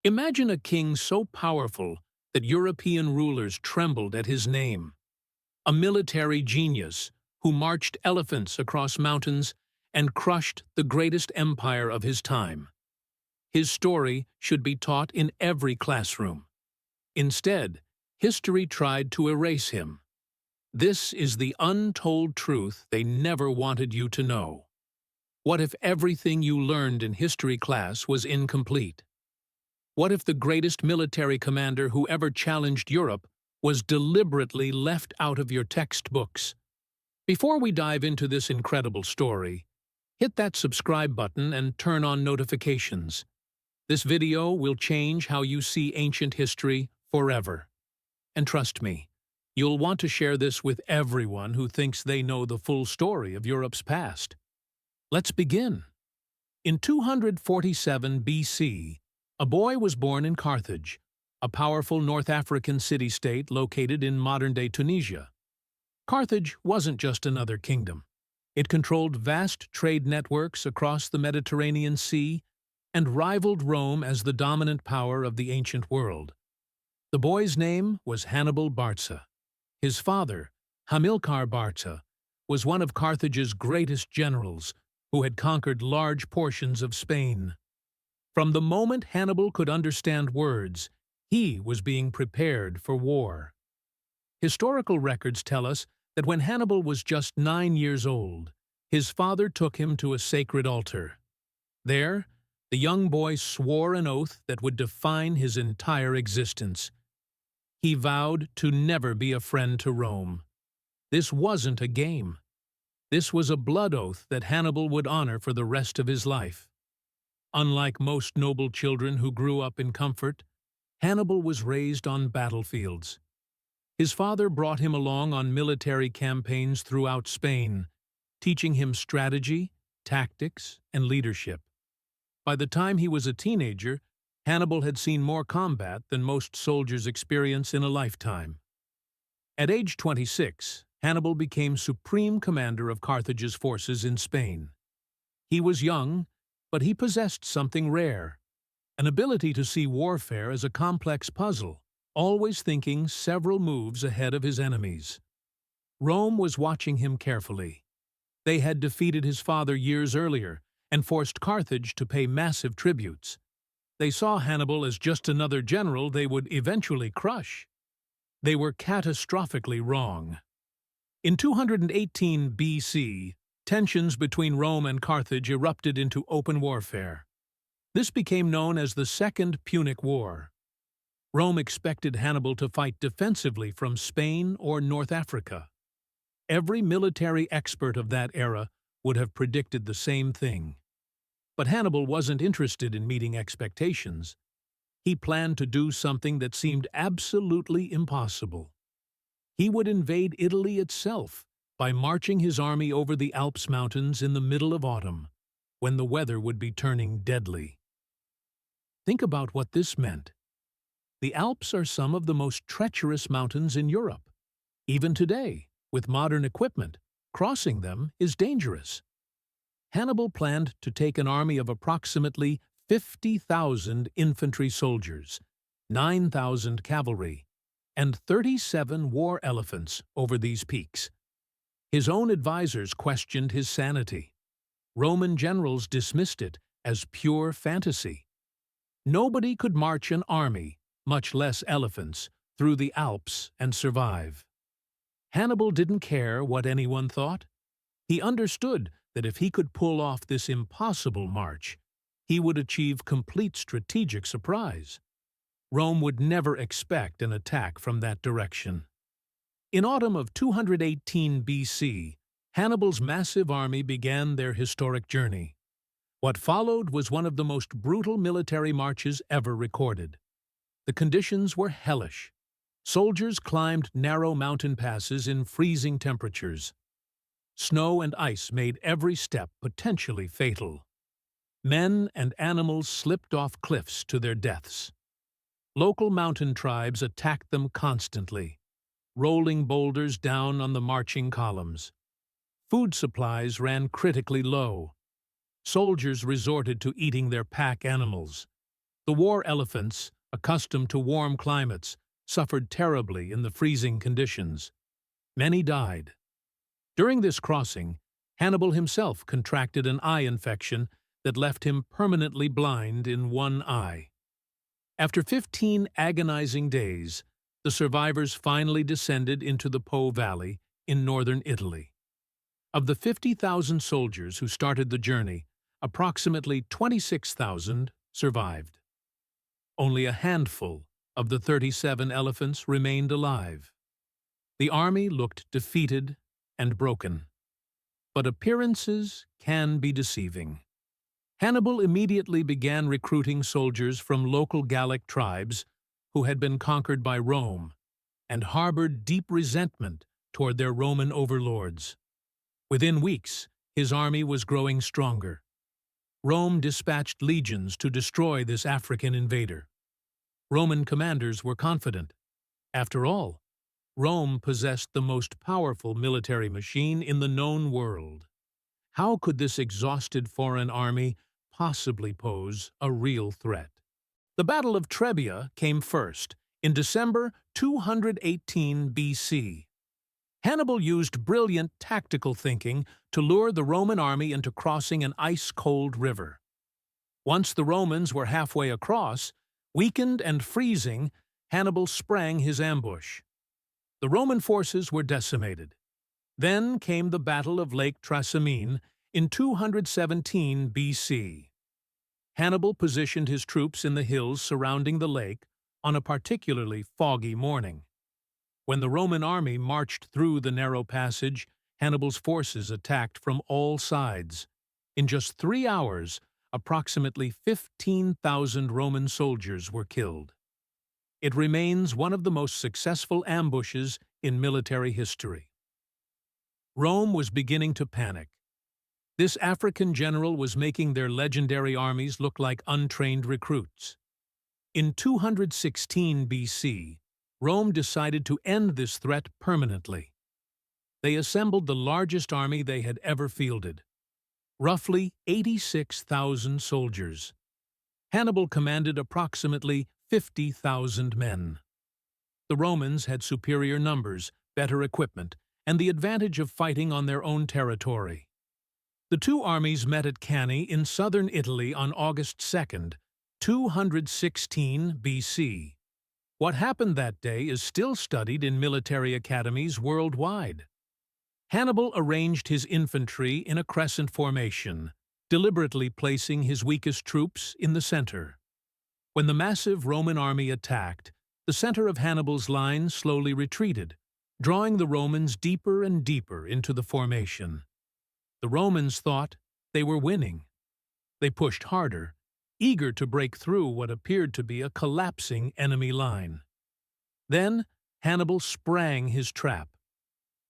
Imagine a king so powerful that European rulers trembled at his name. A military genius who marched elephants across mountains and crushed the greatest empire of his time. His story should be taught in every classroom. Instead, history tried to erase him. This is the untold truth they never wanted you to know. What if everything you learned in history class was incomplete? What if the greatest military commander who ever challenged Europe was deliberately left out of your textbooks? Before we dive into this incredible story, hit that subscribe button and turn on notifications. This video will change how you see ancient history forever. And trust me, you'll want to share this with everyone who thinks they know the full story of Europe's past. Let's begin. In 247 BC, a boy was born in Carthage, a powerful North African city-state located in modern-day Tunisia. Carthage wasn't just another kingdom. It controlled vast trade networks across the Mediterranean Sea and rivaled Rome as the dominant power of the ancient world. The boy's name was Hannibal Barca. His father, Hamilcar Barca, was one of Carthage's greatest generals who had conquered large portions of Spain. From the moment Hannibal could understand words, he was being prepared for war. Historical records tell us that when Hannibal was just 9 years old, his father took him to a sacred altar. There, the young boy swore an oath that would define his entire existence. He vowed to never be a friend to Rome. This wasn't a game. This was a blood oath that Hannibal would honor for the rest of his life. Unlike most noble children who grew up in comfort, Hannibal was raised on battlefields. His father brought him along on military campaigns throughout Spain, teaching him strategy, tactics, and leadership. By the time he was a teenager, Hannibal had seen more combat than most soldiers experience in a lifetime. At age 26, Hannibal became supreme commander of Carthage's forces in Spain. He was young, but he possessed something rare, an ability to see warfare as a complex puzzle, always thinking several moves ahead of his enemies. Rome was watching him carefully. They had defeated his father years earlier and forced Carthage to pay massive tributes. They saw Hannibal as just another general they would eventually crush. They were catastrophically wrong. In 218 BC, tensions between Rome and Carthage erupted into open warfare. This became known as the Second Punic War. Rome expected Hannibal to fight defensively from Spain or North Africa. Every military expert of that era would have predicted the same thing. But Hannibal wasn't interested in meeting expectations. He planned to do something that seemed absolutely impossible. He would invade Italy itself by marching his army over the Alps mountains in the middle of autumn, when the weather would be turning deadly. Think about what this meant. The Alps are some of the most treacherous mountains in Europe. Even today, with modern equipment, crossing them is dangerous. Hannibal planned to take an army of approximately 50,000 infantry soldiers, 9,000 cavalry, and 37 war elephants over these peaks. His own advisors questioned his sanity. Roman generals dismissed it as pure fantasy. Nobody could march an army, much less elephants, through the Alps and survive. Hannibal didn't care what anyone thought. He understood that if he could pull off this impossible march, he would achieve complete strategic surprise. Rome would never expect an attack from that direction. In autumn of 218 BC, Hannibal's massive army began their historic journey. What followed was one of the most brutal military marches ever recorded. The conditions were hellish. Soldiers climbed narrow mountain passes in freezing temperatures. Snow and ice made every step potentially fatal. Men and animals slipped off cliffs to their deaths. Local mountain tribes attacked them constantly, rolling boulders down on the marching columns. Food supplies ran critically low. Soldiers resorted to eating their pack animals. The war elephants, accustomed to warm climates, suffered terribly in the freezing conditions. Many died. During this crossing, Hannibal himself contracted an eye infection that left him permanently blind in one eye. After 15 agonizing days, the survivors finally descended into the Po Valley in northern Italy. Of the 50,000 soldiers who started the journey, approximately 26,000 survived. Only a handful of the 37 elephants remained alive. The army looked defeated and broken. But appearances can be deceiving. Hannibal immediately began recruiting soldiers from local Gallic tribes who had been conquered by Rome and harbored deep resentment toward their Roman overlords. Within weeks, his army was growing stronger. Rome dispatched legions to destroy this African invader. Roman commanders were confident. After all, Rome possessed the most powerful military machine in the known world. How could this exhausted foreign army possibly pose a real threat? The Battle of Trebia came first, in December 218 BC. Hannibal used brilliant tactical thinking to lure the Roman army into crossing an ice-cold river. Once the Romans were halfway across, weakened and freezing, Hannibal sprang his ambush. The Roman forces were decimated. Then came the Battle of Lake Trasimene in 217 BC. Hannibal positioned his troops in the hills surrounding the lake on a particularly foggy morning. When the Roman army marched through the narrow passage, Hannibal's forces attacked from all sides. In just 3 hours, approximately 15,000 Roman soldiers were killed. It remains one of the most successful ambushes in military history. Rome was beginning to panic. This African general was making their legendary armies look like untrained recruits. In 216 BC, Rome decided to end this threat permanently. They assembled the largest army they had ever fielded, roughly 86,000 soldiers. Hannibal commanded approximately 50,000 men. The Romans had superior numbers, better equipment, and the advantage of fighting on their own territory. The two armies met at Cannae in southern Italy on August 2, 216 BC. What happened that day is still studied in military academies worldwide. Hannibal arranged his infantry in a crescent formation, deliberately placing his weakest troops in the center. When the massive Roman army attacked, the center of Hannibal's line slowly retreated, drawing the Romans deeper and deeper into the formation. The Romans thought they were winning. They pushed harder, eager to break through what appeared to be a collapsing enemy line. Then Hannibal sprang his trap.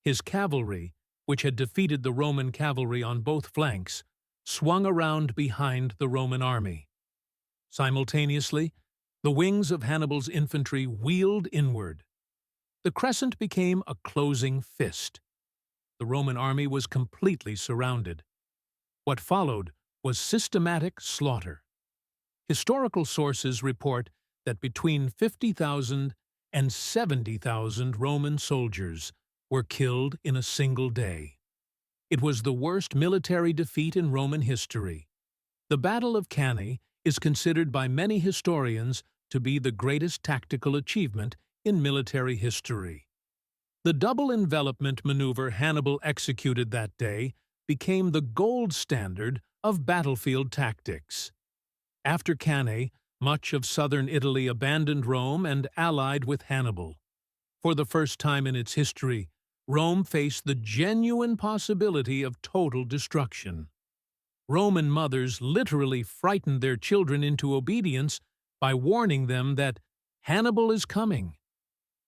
His cavalry, which had defeated the Roman cavalry on both flanks, swung around behind the Roman army. Simultaneously, the wings of Hannibal's infantry wheeled inward. The crescent became a closing fist. The Roman army was completely surrounded. What followed was systematic slaughter. Historical sources report that between 50,000 and 70,000 Roman soldiers were killed in a single day. It was the worst military defeat in Roman history. The Battle of Cannae is considered by many historians to be the greatest tactical achievement in military history. The double envelopment maneuver Hannibal executed that day became the gold standard of battlefield tactics. After Cannae, much of southern Italy abandoned Rome and allied with Hannibal. For the first time in its history, Rome faced the genuine possibility of total destruction. Roman mothers literally frightened their children into obedience by warning them that Hannibal is coming.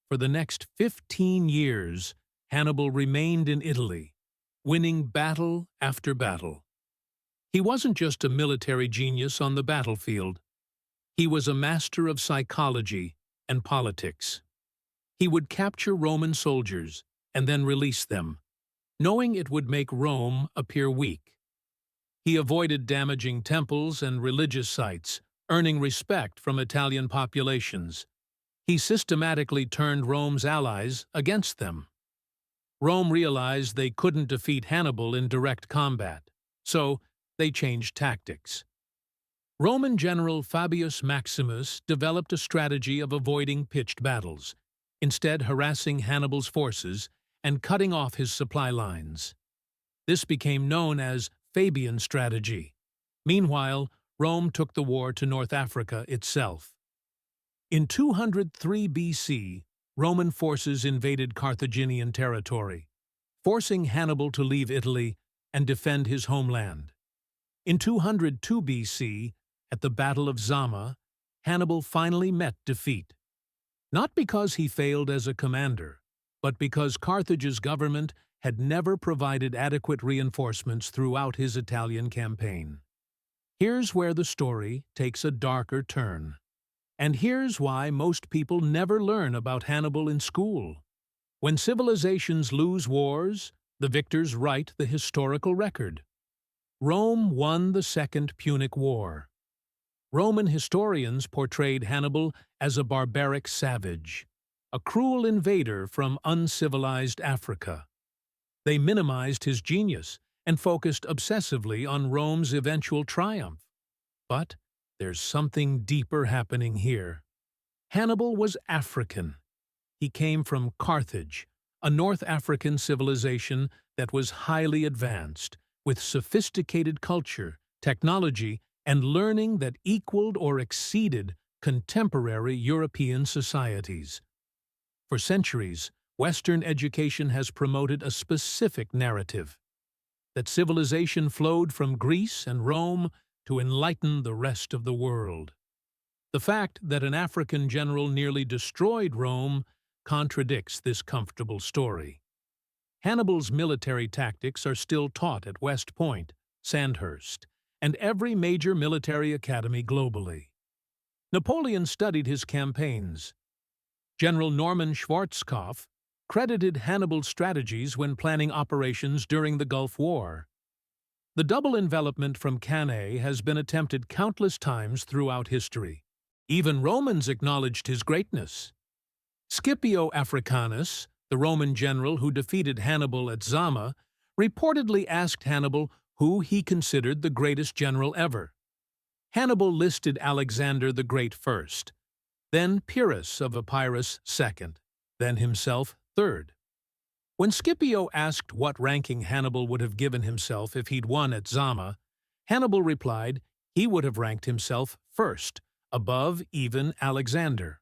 For the next 15 years, Hannibal remained in Italy, winning battle after battle. He wasn't just a military genius on the battlefield. He was a master of psychology and politics. He would capture Roman soldiers and then release them, knowing it would make Rome appear weak. He avoided damaging temples and religious sites, earning respect from Italian populations. He systematically turned Rome's allies against them. Rome realized they couldn't defeat Hannibal in direct combat, so they changed tactics. Roman general Fabius Maximus developed a strategy of avoiding pitched battles, instead harassing Hannibal's forces and cutting off his supply lines. This became known as Fabian strategy. Meanwhile, Rome took the war to North Africa itself. In 203 BC, Roman forces invaded Carthaginian territory, forcing Hannibal to leave Italy and defend his homeland. In 202 BC, at the Battle of Zama, Hannibal finally met defeat. Not because he failed as a commander, but because Carthage's government had never provided adequate reinforcements throughout his Italian campaign. Here's where the story takes a darker turn. And here's why most people never learn about Hannibal in school. When civilizations lose wars, the victors write the historical record. Rome won the Second Punic War. Roman historians portrayed Hannibal as a barbaric savage, a cruel invader from uncivilized Africa. They minimized his genius and focused obsessively on Rome's eventual triumph. But there's something deeper happening here. Hannibal was African. He came from Carthage, a North African civilization that was highly advanced, with sophisticated culture, technology, and learning that equaled or exceeded contemporary European societies. For centuries, Western education has promoted a specific narrative, that civilization flowed from Greece and Rome to enlighten the rest of the world. The fact that an African general nearly destroyed Rome contradicts this comfortable story. Hannibal's military tactics are still taught at West Point, Sandhurst, and every major military academy globally. Napoleon studied his campaigns. General Norman Schwarzkopf credited Hannibal's strategies when planning operations during the Gulf War. The double envelopment from Cannae has been attempted countless times throughout history. Even Romans acknowledged his greatness. Scipio Africanus, the Roman general who defeated Hannibal at Zama, reportedly asked Hannibal who he considered the greatest general ever. Hannibal listed Alexander the Great first, then Pyrrhus of Epirus second, then himself third. When Scipio asked what ranking Hannibal would have given himself if he'd won at Zama, Hannibal replied he would have ranked himself first, above even Alexander.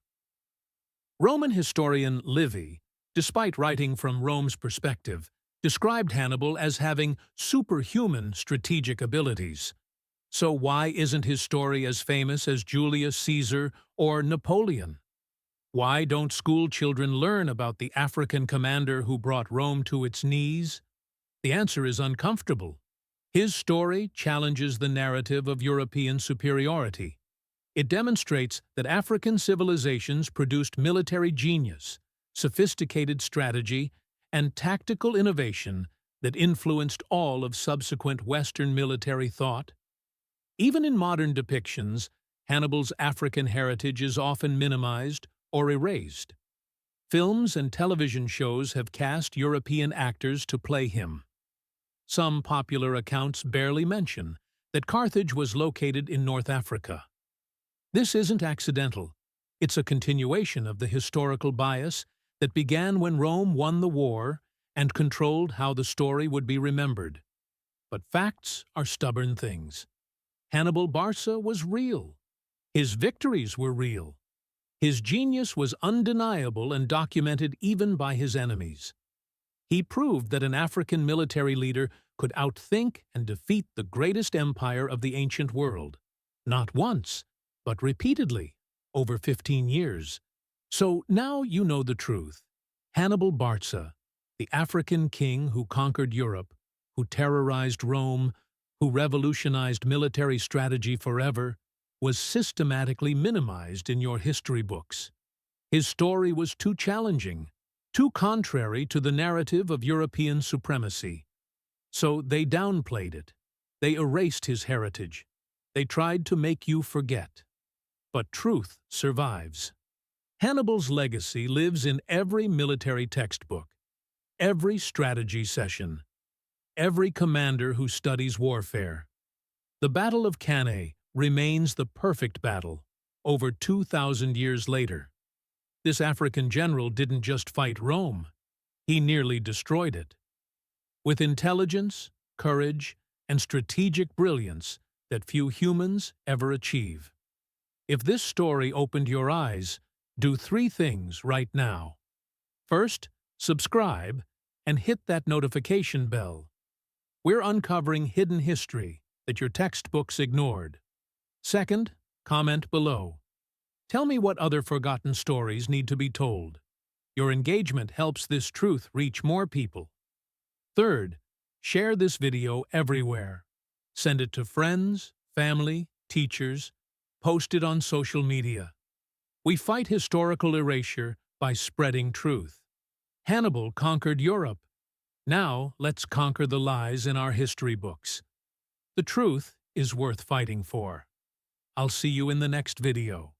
Roman historian Livy, despite writing from Rome's perspective, described Hannibal as having superhuman strategic abilities. So why isn't his story as famous as Julius Caesar or Napoleon? Why don't school children learn about the African commander who brought Rome to its knees? The answer is uncomfortable. His story challenges the narrative of European superiority. It demonstrates that African civilizations produced military genius, sophisticated strategy, and tactical innovation that influenced all of subsequent Western military thought. Even in modern depictions, Hannibal's African heritage is often minimized or erased. Films and television shows have cast European actors to play him. Some popular accounts barely mention that Carthage was located in North Africa. This isn't accidental. It's a continuation of the historical bias that began when Rome won the war and controlled how the story would be remembered. But facts are stubborn things. Hannibal Barca was real. His victories were real. His genius was undeniable and documented even by his enemies. He proved that an African military leader could outthink and defeat the greatest empire of the ancient world, not once, but repeatedly, over 15 years. So now you know the truth. Hannibal Barca, the African king who conquered Europe, who terrorized Rome, who revolutionized military strategy forever, was systematically minimized in your history books. His story was too challenging, too contrary to the narrative of European supremacy. So they downplayed it. They erased his heritage. They tried to make you forget. but truth survives. Hannibal's legacy lives in every military textbook, every strategy session, every commander who studies warfare. The Battle of Cannae remains the perfect battle, over 2,000 years later. This African general didn't just fight Rome, he nearly destroyed it. With intelligence, courage, and strategic brilliance that few humans ever achieve. If this story opened your eyes, do 3 things right now. First, subscribe and hit that notification bell. We're uncovering hidden history that your textbooks ignored. Second, comment below. Tell me what other forgotten stories need to be told. Your engagement helps this truth reach more people. Third, share this video everywhere. Send it to friends, family, teachers, post it on social media. We fight historical erasure by spreading truth. Hannibal conquered Europe. Now let's conquer the lies in our history books. The truth is worth fighting for. I'll see you in the next video.